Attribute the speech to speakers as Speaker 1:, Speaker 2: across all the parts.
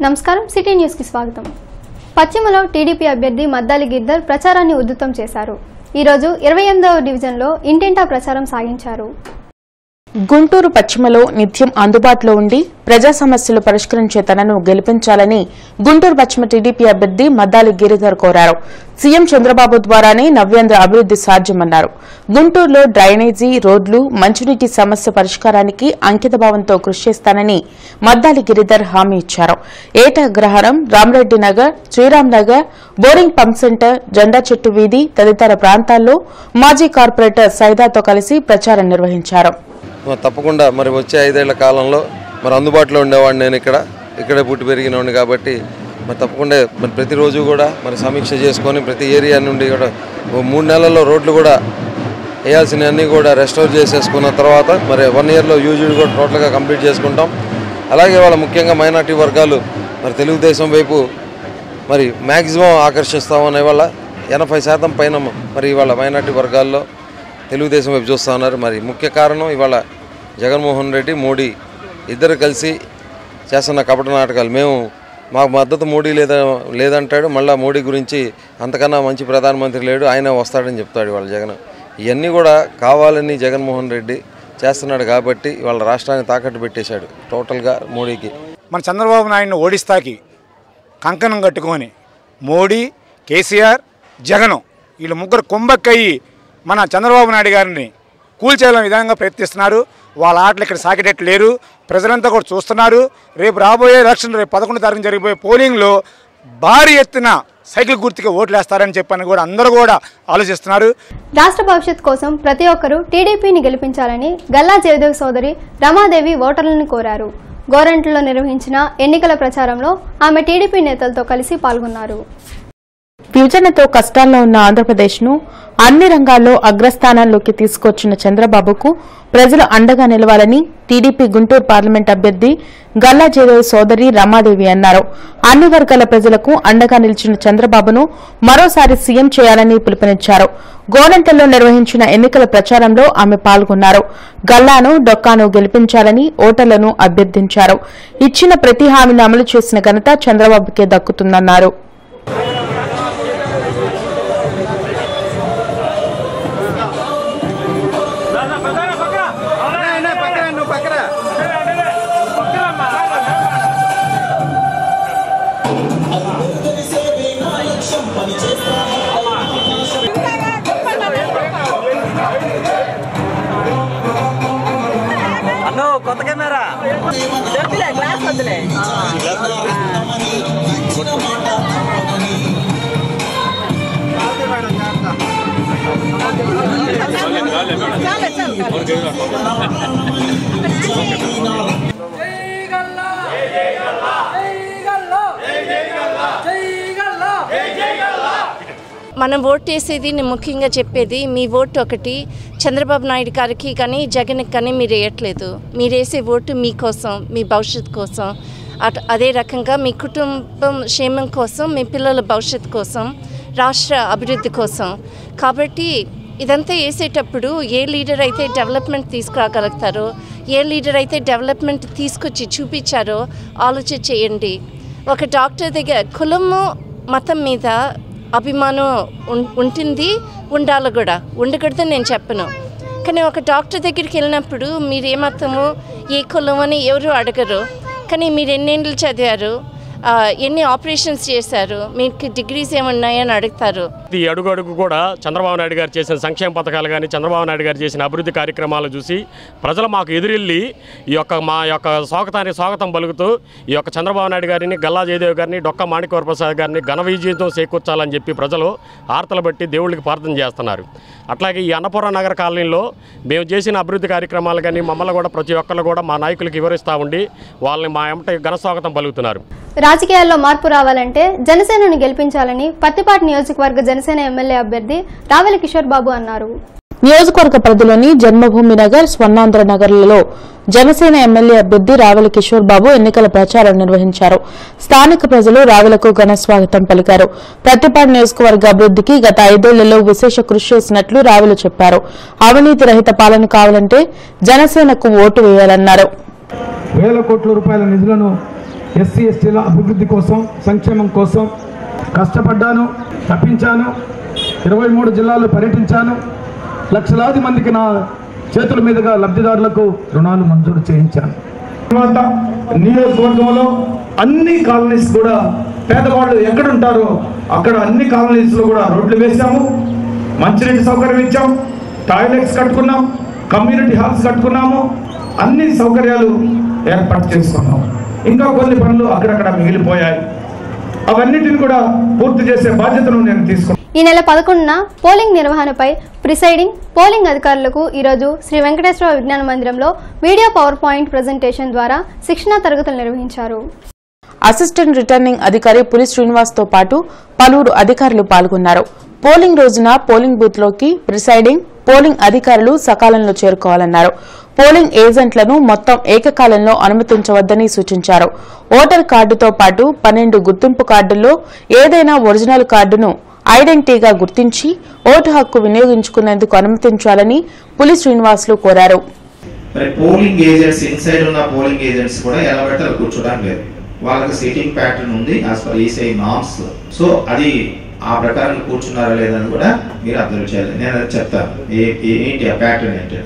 Speaker 1: నమస్కారం city news కి స్వాగతం. పశ్చిమలో టీడీపీ అభ్యర్థి మద్దాలి గిద్దర్ ప్రచారాన్ని ఉధృతం చేశారు. ఈ రోజు 28వ డివిజన్లో ఇంటింటా ప్రచారం సాగించారు.
Speaker 2: గుంటూరు పశ్చిమలో నిత్యం అందుబాటులో ఉండి ప్రజా సమస్యలు పరిష్కరించే తనను గెలిపించాలని గుంటూరు పశ్చిమ టీడీపీ అభ్యర్థి మద్దాలి గిరిధర్ కోరారు. సీఎం చంద్రబాబు ద్వారానే నవ్యాంధ్ర అభివృద్ది సాధ్యమన్నారు. గుంటూరులో డ్రైనేజీ, రోడ్లు, మంచినీటి సమస్య పరిష్కారానికి అంకితభావంతో కృషి చేస్తానని మద్దాలి గిరిధర్ హామీ ఇచ్చారు. Etagraharam, Ramareddy Nagar, Sriram Nagar, boring pump centre, జెండా చెట్టు వీధి తదితర ప్రాంతాల్లో మాజీ కార్పొరేటర్ సైదాతో కలిసి ప్రచారం నిర్వహించారు.
Speaker 3: తప్పకుండా మరి వచ్చే 5 ఏళ్ల కాలంలో మరి అందుబాటులో ఉండేవాడిని. నేను ఇక్కడే పుట్టి పెరిగినవాడిని కాబట్టి మరి తప్పకుండా మరి ప్రతిరోజు కూడా మరి సమీక్ష చేసుకొని ప్రతి ఏరియా నుండి కూడా 3 నెలల్లో రోడ్లు కూడా వేయాల్సినవన్నీ కూడా రెస్టోర్ చేసేసుకున్న తర్వాత మరి 1 ఇయర్లో యూజీడీ కూడా టోటల్గా కంప్లీట్ చేసుకుంటాం. అలాగే వాళ్ళ ముఖ్యంగా మైనార్టీ వర్గాలు మరి తెలుగుదేశం వైపు మరి మ్యాక్సిమం ఆకర్షిస్తామనే వాళ్ళ 80% పైన మరి ఇవాళ మైనార్టీ వర్గాల్లో తెలుగుదేశం వైపు చూస్తూ ఉన్నారు. మరి ముఖ్య కారణం ఇవాళ జగన్మోహన్ రెడ్డి, మోడీ ఇద్దరు కలిసి చేస్తున్న కపట నాటకాలు. మాకు మద్దతు మోడీ లేదంటాడు, మళ్ళీ మోడీ గురించి అంతకన్నా మంచి ప్రధానమంత్రి లేడు, ఆయన వస్తాడని చెప్తాడు ఇవాళ జగన్. ఇవన్నీ కూడా కావాలని జగన్మోహన్ రెడ్డి చేస్తున్నాడు కాబట్టి ఇవాళ రాష్ట్రాన్ని తాకట్టు పెట్టేశాడు టోటల్గా మోడీకి.
Speaker 4: మన చంద్రబాబు నాయుడిని ఓడిస్తాకి కంకణం కట్టుకొని మోడీ, కేసీఆర్, జగన్ వీళ్ళు ముగ్గురు కుంభక్కయ్యి మన చంద్రబాబు నాయుడు గారిని కూల్చేయాలని విధంగా ప్రయత్నిస్తున్నారు. వాళ్ళ ఆటలు ఇక్కడ సాగేటట్టు లేరు. ప్రజలంతా కూడా చూస్తున్నారు. రేపు రాబోయే ఎలక్షన్, రేపు 11వ తారీఖున జరిగిపోయే పోలింగ్లో భారీ ఎత్తున సైకిల్ గుర్తుకి ఓట్లు వేస్తారని చెప్పని కూడా అందరూ కూడా ఆలోచిస్తున్నారు.
Speaker 1: రాష్ట్ర భవిష్యత్ కోసం ప్రతి ఒక్కరూ టీడీపీని గెలిపించాలని గల్లా జయదేవ్ సోదరి రమాదేవి ఓటర్లను కోరారు. గోరంట్లలో నిర్వహించిన ఎన్నికల ప్రచారంలో ఆమె టీడీపీ నేతలతో కలిసి పాల్గొన్నారు.
Speaker 2: విభజనతో కష్టాల్లో ఉన్న ఆంధ్రప్రదేశ్ను అన్ని రంగాల్లో అగ్రస్థానాల్లోకి తీసుకొచ్చిన చంద్రబాబుకు ప్రజలు అండగా నిలవాలని టీడీపీ గుంటూరు పార్లమెంట్ అభ్యర్థి గల్లా జయదేవ్ సోదరి రమాదేవి అన్నారు. అన్ని వర్గాల ప్రజలకు అండగా నిలిచిన చంద్రబాబును మరోసారి సీఎం చేయాలని పిలుపునిచ్చారు. గోరంట్లలో నిర్వహించిన ఎన్నికల ప్రచారంలో ఆమె పాల్గొన్నారు. గల్లాను, డొక్కాను గెలిపించాలని ఓటర్లను అభ్యర్థించారు. ఇచ్చిన ప్రతి హామీని అమలు చేసిన ఘనత చంద్రబాబుకే దక్కుతుందన్నారు.
Speaker 5: కొత్త కెమెరా గ్లాస్ వద్దులే.
Speaker 6: మనం ఓటు వేసేది ముఖ్యంగా చెప్పేది మీ ఓటు ఒకటి చంద్రబాబు నాయుడు గారికి కానీ జగన్కి కానీ మీరు వేయట్లేదు. మీరు వేసే ఓటు మీకోసం, మీ భవిష్యత్తు కోసం, అదే రకంగా మీ కుటుంబం క్షేమం కోసం, మీ పిల్లల భవిష్యత్తు కోసం, రాష్ట్ర అభివృద్ధి కోసం. కాబట్టి ఇదంతా వేసేటప్పుడు ఏ లీడర్ అయితే డెవలప్మెంట్ తీసుకురాగలుగుతారో, ఏ లీడర్ అయితే డెవలప్మెంట్ తీసుకొచ్చి చూపించారో ఆలోచన చేయండి. ఒక డాక్టర్ దగ్గర కులము, మతం మీద అభిమానం ఉంటుంది, ఉండాలి కూడా, ఉండకూడదని నేను చెప్పను. కానీ ఒక డాక్టర్ దగ్గరికి వెళ్ళినప్పుడు మీరు ఏ మతము, ఏ కులం అని ఎవరు అడగరు. కానీ మీరు ఎన్నేళ్ళు చదివారు, ఎన్ని ఆపరేషన్స్ చేశారు, మీకు డిగ్రీస్ ఏమున్నాయని అడుగుతారు.
Speaker 7: ఈ అడుగు అడుగు కూడా చంద్రబాబు నాయుడు గారు చేసిన సంక్షేమ పథకాలు కానీ, చంద్రబాబు నాయుడు గారు చేసిన అభివృద్ధి కార్యక్రమాలు చూసి ప్రజలు మాకు ఎదురెళ్ళి మా యొక్క స్వాగతం పలుకుతూ ఈ యొక్క చంద్రబాబు నాయుడు గారిని, గల్లా జయదేవ్ గారిని, డొక్కా మాణిక్య ప్రసాద్ గారిని ఘన విజయంతో చేకూర్చాలని చెప్పి ప్రజలు ఆర్తలు బట్టి దేవుళ్ళకి ప్రార్థన చేస్తున్నారు. అట్లాగే ఈ అన్నపూర్ణ నగర కాలనీలో మేము చేసిన అభివృద్ధి కార్యక్రమాలు కానీ మమ్మల్ని కూడా ప్రతి ఒక్కరు కూడా మా నాయకులకు వివరిస్తూ ఉండి వాళ్ళని మా ఎమ్మట ఘన స్వాగతం పలుకుతున్నారు.
Speaker 1: రాజకీయాల్లో మార్పు రావాలంటే జనసేనను గెలిపించాలని పత్తిపాటి నియోజకవర్గ జనసేన ఎమ్మెల్యే అభ్యర్థి రావెల కిషోర్ బాబు అన్నారు.
Speaker 2: నియోజకవర్గ పరిధిలోని జన్మభూమి నగర్, స్వర్ణాంధ్ర నగర్లలో జనసేన ఎమ్మెల్యే అభ్యర్థి రావెల కిషోర్ బాబు ఎన్నికల ప్రచారం నిర్వహించారు. స్థానిక ప్రజలు రావెలకు ఘన స్వాగతం పలికారు. ప్రతిపాడు నియోజకవర్గ అభివృద్ధికి గత 5 ఏళ్లలో విశేష కృషి చేసినట్లు రావెల చెప్పారు. అవినీతి రహిత పాలన కావాలంటే జనసేనకు ఓటు వేయాలన్నారు.
Speaker 8: వేల కోట్ల రూపాయల నిధులను ఎస్సీ ఎస్టీల అభివృద్ధి కోసం, సంక్షేమం కోసం కష్టపడ్డాను, తప్పించాను. 23 జిల్లాలు పర్యటించాను. లక్షలాది మందికి నా చేతుల మీదుగా లబ్ధిదారులకు రుణాలు మంజూరు చేయించాను. తర్వాత నియోజకవర్గంలో అన్ని కాలనీస్ కూడా పేదవాళ్ళు ఎక్కడుంటారో అక్కడ అన్ని కాలనీస్లో కూడా రోడ్లు వేసాము, మంచినీటి సౌకర్యం ఇచ్చాం, టాయిలెట్స్ కట్టుకున్నాం, కమ్యూనిటీ హాల్స్ కట్టుకున్నాము, అన్ని సౌకర్యాలు ఏర్పాటు చేసుకున్నాం. ఇంకా కొన్ని పనులు అక్కడక్కడ మిగిలిపోయాయి. అవన్నిటిని కూడా పూర్తి చేసే బాధ్యతను నేను తీసుకున్నాను.
Speaker 1: ఈ నెల 11న పోలింగ్ నిర్వహణపై ప్రిసైడింగ్ పోలింగ్ అధికారులకు ఈరోజు శ్రీ వెంకటేశ్వర విజ్ఞాన మందిరంలో వీడియో పవర్ పాయింట్ ప్రజెంటేషన్ ద్వారా శిక్షణా తరగతులు నిర్వహించారు.
Speaker 2: అసిస్టెంట్ రిటర్నింగ్ అధికారి పులి శ్రీనివాస్ తో పాటు పలువురు అధికారులు పాల్గొన్నారు. పోలింగ్ రోజున పోలింగ్ బూత్ లోకి ప్రిసైడింగ్ పోలింగ్ అధికారులు సకాలంలో చేరుకోవాలన్నారు. పోలింగ్ ఏజెంట్లను మొత్తం ఏకకాలంలో అనుమతించవద్దని సూచించారు. ఓటర్ కార్డుతో పాటు 12 గుర్తింపు కార్డుల్లో ఏదైనా ఒరిజినల్ కార్డును ఐడెంటిటీగా గుర్తించి ఓటు హక్కు వినియోగించుకునేందుకు అనుమతించాలని పులి శ్రీనివాసులు కోరారు.
Speaker 9: పోలింగ్ ఏజెంట్స్ ఇన్సైడ్ ఉన్న పోలింగ్ ఏజెంట్స్ కూడా ఎలా పడితే అలా కూర్చోడానికి లేదు. వాళ్ళకి సీటింగ్ ప్యాటర్న్ ఉంది as per ECI norms. So అది ఆ ప్రకారం కూర్చున్నారా లేదని కూడా మీరు అబ్జర్వ్ చేయాలి. నేను అది చెప్తాను ఏంటి ఆ ప్యాటర్న్ ఏంటి.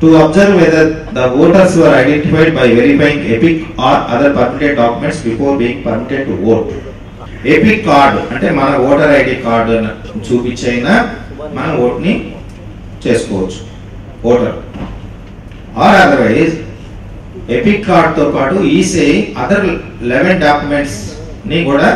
Speaker 9: To observe whether the voters were identified by verifying EPIC or other permitted documents before being permitted to vote. EPIC card అంటే మన ఓటర్ ఐడి కార్డు చూపించైనా మన ఓట్ని చేసుకోవచ్చు ఓటర్. ఆర్ అదర్వైజ్ EPIC కార్డుతో పాటు ఈసీఐ అదర్ 11 డాక్యుమెంట్స్ ని కూడా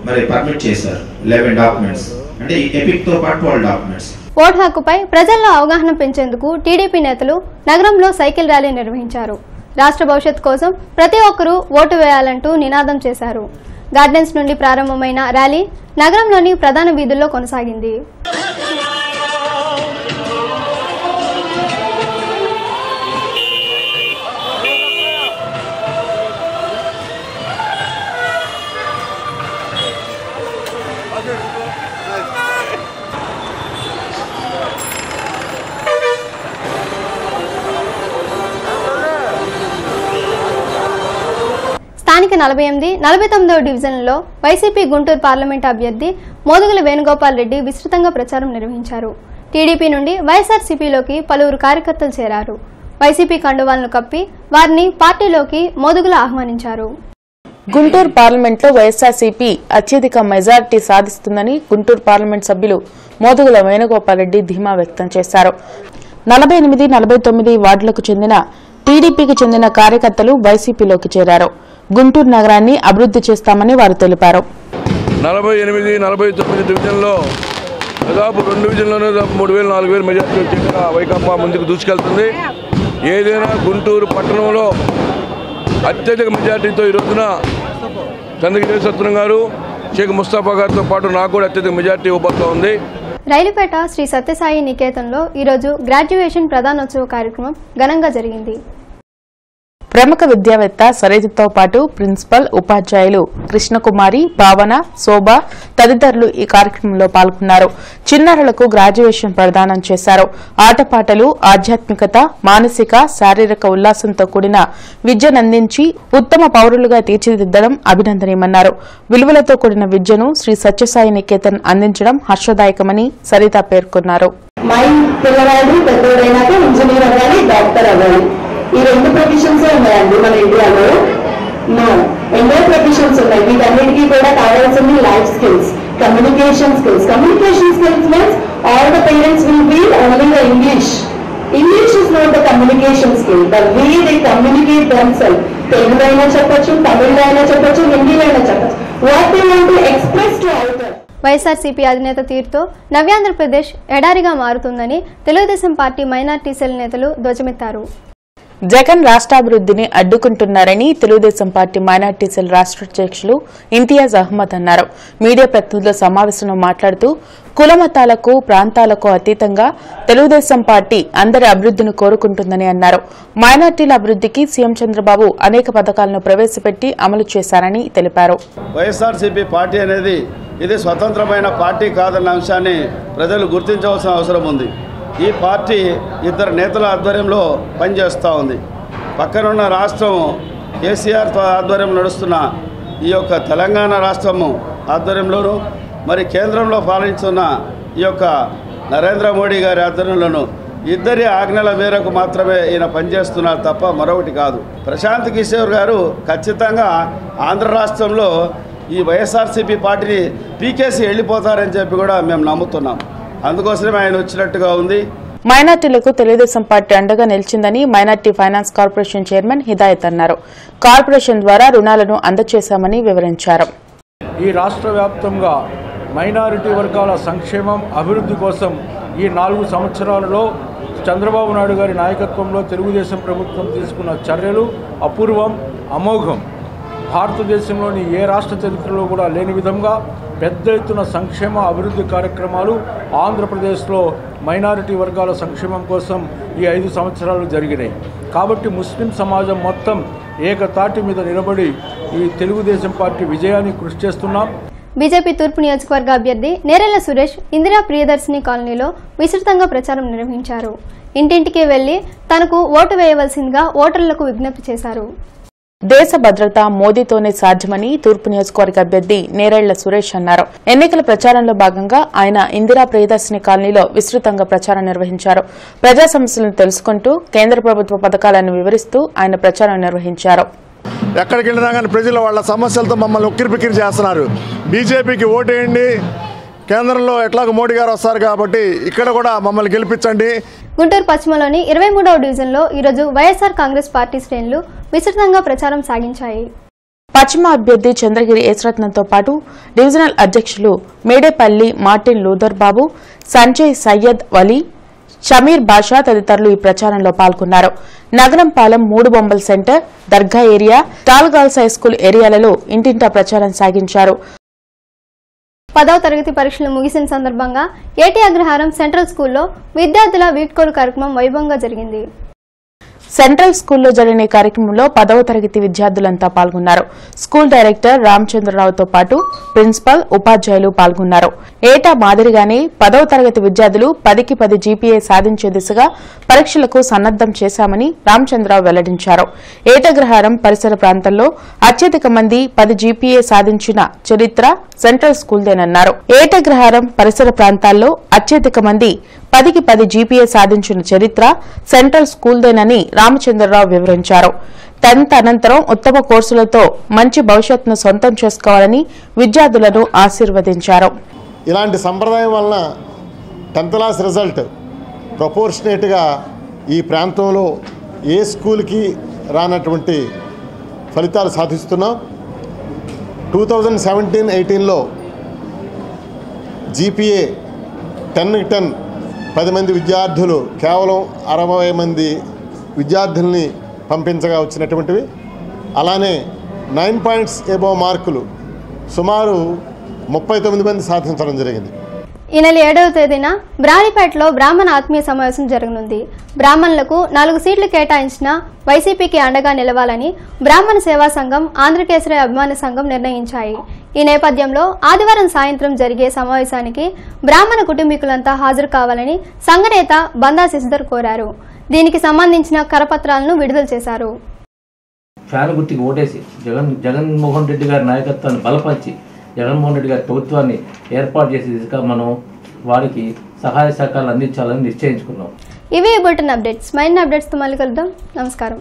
Speaker 9: మరి permit చేశారు. 11 డాక్యుమెంట్స్ అంటే EPIC తో పాటు 12 డాక్యుమెంట్స్.
Speaker 1: ఓటు హక్కుపై ప్రజల్లో అవగాహన పెంచేందుకు టీడీపీ నేతలు నగరంలో సైకిల్ ర్యాలీ నిర్వహించారు. రాష్ట్ర భవిష్యత్ కోసం ప్రతి ఒక్కరూ ఓటు వేయాలంటూ నినాదం చేశారు. గార్డెన్స్ నుండి ప్రారంభమైన ర్యాలీ నగరంలోని ప్రధాన వీధుల్లో కొనసాగింది. స్థానిక 48, 49వ డివిజన్లలో వైసీపీ గుంటూరు పార్లమెంట్ అభ్యర్థి మోదుగుల వేణుగోపాల్ రెడ్డి విస్తృతంగా ప్రచారం నిర్వహించారు. టీడీపీ నుండి వైఎస్ఆర్సీపీలోకి పలువురు కార్యకర్తలు చేరారు. వైసీపీ కండువాలను కప్పి వారిని పార్టీలోకి మోదుగుల ఆహ్వానించారు.
Speaker 2: గుంటూరు పార్లమెంట్లో వైఎస్ఆర్సీపీ అత్యధిక మెజారిటీ సాధిస్తుందని గుంటూరు పార్లమెంట్ సభ్యులు మోదుగుల వేణుగోపాల్ రెడ్డి ధీమా వ్యక్తం చేశారు. 48, 49 వార్డులకు చెందిన టీడీపీకి చెందిన కార్యకర్తలు వైసీపీలోకి చేరారు. గుంటూరు నగరాన్ని అభివృద్ధి చేస్తామని వారు తెలిపారు.
Speaker 10: 48, 49 డివిజన్లో దాదాపు 2 డివిజన్లోనే 3000, 4000 మెజార్టీ వచ్చేట వైకాపా ముందుకు దూసుకెళ్తుంది. ఏదైనా గుంటూరు పట్టణంలో అత్యధిక మెజార్టీతో ఈ రోజున చంద్రగిరి సత్రం గారు, షేక్ ముస్తాఫా గారితో పాటు నాకు కూడా అత్యధిక మెజార్టీ ఇవ్వబోతా ఉంది.
Speaker 1: రైలుపేట శ్రీ సత్యసాయి నికేతన్లో ఈరోజు గ్రాడ్యుయేషన్ ప్రధానోత్సవ కార్యక్రమం ఘనంగా జరిగింది.
Speaker 2: ప్రముఖ విద్యావేత్త సరితతో పాటు ప్రిన్సిపల్, ఉపాధ్యాయులు కృష్ణకుమారి, భావన, శోభ తదితరులు ఈ కార్యక్రమంలో పాల్గొన్నారు. చిన్నారులకు గ్రాడ్యుయేషన్ ప్రదానం చేశారు. ఆటపాటలు, ఆధ్యాత్మికత, మానసిక, శారీరక ఉల్లాసంతో కూడిన విద్యనందించి ఉత్తమ పౌరులుగా తీర్చిదిద్దడం అభినందనీయమన్నారు. విలువలతో కూడిన విద్యను శ్రీ సత్యసాయి నికేతన్ అందించడం హర్షదాయకమని సరిత పేర్కొన్నారు.
Speaker 11: ఈ 2 ప్రొఫెషన్స్ ఉన్నాయండి మన ఇండియాలో. ఎన్నో ప్రొఫెషన్స్ ఉన్నాయి. వీటన్నిటికీ కూడా కావాల్సింది life skills, communication skills. Communication skills means all the parents will be only the English. English is not the communication skill. The way they communicate themself. Telugu అయినా చెప్పొచ్చు, తమిళ్ అయినా చెప్పొచ్చు, హిందీలో అయినా చెప్పొచ్చు. What they want to express to outer.
Speaker 1: YSRCP అధినేత తీరుతో నవ్యాంధ్రప్రదేశ్ ఎడారిగా మారుతుందని తెలుగుదేశం పార్టీ మైనార్టీ సెల్ నేతలు ధ్వజమెత్తారు.
Speaker 2: జగన్ రాష్ట్రాభివృద్ధిని అడ్డుకుంటున్నారని తెలుగుదేశం పార్టీ మైనార్టీ సెల్ రాష్ట్ర అధ్యక్షులు ఇంతియాజ్ అహ్మద్ అన్నారు. మీడియా ప్రతినిధుల సమావేశంలో మాట్లాడుతూ కులమతాలకు, ప్రాంతాలకు అతీతంగా తెలుగుదేశం పార్టీ అందరి అభివృద్ధిని కోరుకుంటుందని అన్నారు. మైనార్టీల అభివృద్ధికి సీఎం చంద్రబాబు అనేక పథకాలను ప్రవేశపెట్టి అమలు చేశారని తెలిపారు.
Speaker 12: వైఎస్ఆర్సీపీ పార్టీ అనేది ఇది స్వతంత్రమైన పార్టీ కాదన్న అంశాన్ని ప్రజలు గుర్తించవలసిన అవసరం ఉంది. ఈ పార్టీ 2 నేతల ఆధ్వర్యంలో పనిచేస్తూ ఉంది. పక్కనున్న రాష్ట్రం కేసీఆర్ ఆధ్వర్యంలో నడుస్తున్న ఈ యొక్క తెలంగాణ రాష్ట్రము ఆధ్వర్యంలోనూ మరి కేంద్రంలో పాలిస్తున్న ఈ యొక్క నరేంద్ర మోడీ గారి ఆధ్వర్యంలోనూ ఇద్దరి ఆజ్ఞల మేరకు మాత్రమే ఈయన పనిచేస్తున్నారు తప్ప మరొకటి కాదు. ప్రశాంత్ కిషోర్ గారు ఖచ్చితంగా ఆంధ్ర రాష్ట్రంలో ఈ వైఎస్ఆర్సీపీ పార్టీని పీకేసి వెళ్ళిపోతారని చెప్పి కూడా మేము నమ్ముతున్నాం. అందుకోసమే ఆయన వచ్చినట్టుగా ఉంది.
Speaker 2: మైనార్టీలకు తెలుగుదేశం పార్టీ అండగా నిలిచిందని minority finance corporation chairman Hidayat అన్నారు. కార్పొరేషన్ ద్వారా రుణాలను అందజేశామని వివరించారు.
Speaker 13: ఈ రాష్ట్ర వ్యాప్తంగా మైనారిటీ వర్గాల సంక్షేమం అభివృద్ధి కోసం ఈ 4 సంవత్సరాలలో చంద్రబాబు నాయుడు గారి నాయకత్వంలో తెలుగుదేశం ప్రభుత్వం తీసుకున్న చర్యలు అపూర్వం, అమోఘం. భారతదేశంలోని ఏ రాష్ట్ర చరిత్రలో కూడా లేని విధంగా పెద్ద ఎత్తున సంక్షేమ అభివృద్ధి కార్యక్రమాలు ఆంధ్రప్రదేశ్లో మైనారిటీ వర్గాల సంక్షేమం కోసం ఈ 5 సంవత్సరాలు జరిగినాయి. కాబట్టి ముస్లిం సమాజం మొత్తం ఏకతాటి మీద నిలబడి ఈ తెలుగుదేశం పార్టీ విజయాన్ని కృషి చేస్తున్నాం.
Speaker 1: బీజేపీ తూర్పు నియోజకవర్గ అభ్యర్థి నేరెళ్ల సురేష్ ఇందిరా ప్రియదర్శిని కాలనీలో విస్తృతంగా ప్రచారం నిర్వహించారు. ఇంటింటికి వెళ్లి తనకు ఓటు వేయవలసిందిగా ఓటర్లకు విజ్ఞప్తి చేశారు.
Speaker 2: దేశ భద్రత మోదీతోనే సాధ్యమని తూర్పు నియోజకవర్గ అభ్యర్థి నేరెళ్ల సురేష్ అన్నారు. ఎన్నికల ప్రచారంలో భాగంగా ఆయన ఇందిరా ప్రియదర్శిని కాలనీలో విస్తృతంగా ప్రచారం నిర్వహించారు. ప్రజా సమస్యలను తెలుసుకుంటూ కేంద్ర ప్రభుత్వ పథకాలను వివరిస్తూ ఆయన ప్రచారం నిర్వహించారు.
Speaker 14: ఎక్కడికి వెళ్ళినా కానీ ప్రజలు వాళ్ళ సమస్యలతో మమ్మల్ని ఉక్కిరిపిక్కిరి చేస్తున్నారు. బీజేపీకి ఓటేయండి, కేంద్రంలో ఎట్లాగో మోడీ గారు వస్తారు కాబట్టి ఇక్కడ కూడా మమ్మల్ని గెలిపించండి.
Speaker 1: గుంటూరు పశ్చిమలోని 23వ డివిజన్లో ఈరోజు వైఎస్ఆర్ కాంగ్రెస్ పార్టీ శ్రేణులు విస్తృతంగా ప్రచారం సాగించాయి.
Speaker 2: పశ్చిమ అభ్యర్థి చంద్రగిరి ఏస్రత్నంతో పాటు డివిజనల్ అధ్యక్షులు మేడేపల్లి మార్టిన్ లూథర్ బాబు, సంజయ్ సయ్యద్ వలీ, షమీర్ బాషా తదితరులు ఈ ప్రచారంలో పాల్గొన్నారు. నగరంపాలెం 3 బొమ్మల సెంటర్, దర్గా ఏరియా, టాల్ గర్ల్స్ హైస్కూల్ ఏరియాలలో ఇంటింటా ప్రచారం సాగించారు.
Speaker 1: 10వ తరగతి పరీక్షలు ముగిసిన సందర్భంగా ఏటీ అగ్రహారం సెంట్రల్ స్కూల్లో విద్యార్థుల వీడ్కోలు కార్యక్రమం వైభవంగా జరిగింది.
Speaker 2: సెంట్రల్ స్కూల్లో జరిగిన ఈ కార్యక్రమంలో 10వ తరగతి విద్యార్థులంతా పాల్గొన్నారు. స్కూల్ డైరెక్టర్ రామచంద్రరావుతో పాటు ప్రిన్సిపల్, ఉపాధ్యాయులు పాల్గొన్నారు. ఏటా మాదిరిగానే 10వ తరగతి విద్యార్థులు 10కి 10 జీపీఏ సాధించే దిశగా పరీక్షలకు సన్నద్దం చేశామని రామచంద్రరావు వెల్లడించారు. ఏటగ్రహారం పరిసర ప్రాంతాల్లో అత్యధిక మంది 10 జీపీఏ సాధించిన చరిత్ర సెంట్రల్ స్కూల్దేనన్నారు. ఏటగ్రహారం పరిసర ప్రాంతాల్లో అత్యధిక మంది 10కి 10 జీపీఏ సాధించిన చరిత్ర సెంట్రల్ స్కూల్దేనని రామచంద్రరావు వివరించారు. 10th అనంతరం ఉత్తమ కోర్సులతో మంచి భవిష్యత్తును సొంతం చేసుకోవాలని విద్యార్థులను ఆశీర్వదించారు.
Speaker 14: ఇలాంటి సంప్రదాయం వలన 10th క్లాస్ రిజల్ట్ ప్రపోర్షనేట్గా ఈ ప్రాంతంలో ఏ స్కూల్కి రానటువంటి ఫలితాలు సాధిస్తున్నాం. 2017-18లో జీపీఏ 10కి 10 10 మంది విద్యార్థులు కేవలం 60 మంది విద్యార్థుల్ని పంపించగా వచ్చినటువంటివి. అలానే 9 పాయింట్స్ ఎబోవ్ మార్కులు సుమారు 39 మంది సాధించడం జరిగింది.
Speaker 1: ఈ నెల 7వ తేదీన బ్రాహ్మణపేటలో బ్రాహ్మణ ఆత్మీయ సమావేశం జరగనుంది. బ్రాహ్మణులకు 4 సీట్లు కేటాయించిన వైసీపీకి అండగా నిలవాలని బ్రాహ్మణ సేవా సంఘం, ఆంధ్రకేసరి అభిమాన సంఘం నిర్ణయించాయి. ఈ నేపథ్యంలో ఆదివారం సాయంత్రం జరిగే సమావేశానికి బ్రాహ్మణ కుటుంబీకులంతా హాజరు కావాలని సంఘనేత బందా శశిధర్ కోరారు. దీనికి సంబంధించిన కరపత్రాలను విడుదల చేశారు.
Speaker 15: ఫ్యాన్ గుర్తుకి ఓటేసి జగన్మోహన్ రెడ్డి గారి నాయకత్వాన్ని బలపరిచి జగన్మోహన్ రెడ్డి గారి ప్రభుత్వాన్ని ఏర్పాటు చేసే దిశగా మనం వారికి సహాయ సహకారాలు అందించాలని నిశ్చయించుకున్నాం.
Speaker 1: ఇవే బులెటిన్ అప్డేట్స్. మరిన్ని అప్డేట్స్తో మళ్ళీ కలుద్దాం. నమస్కారం.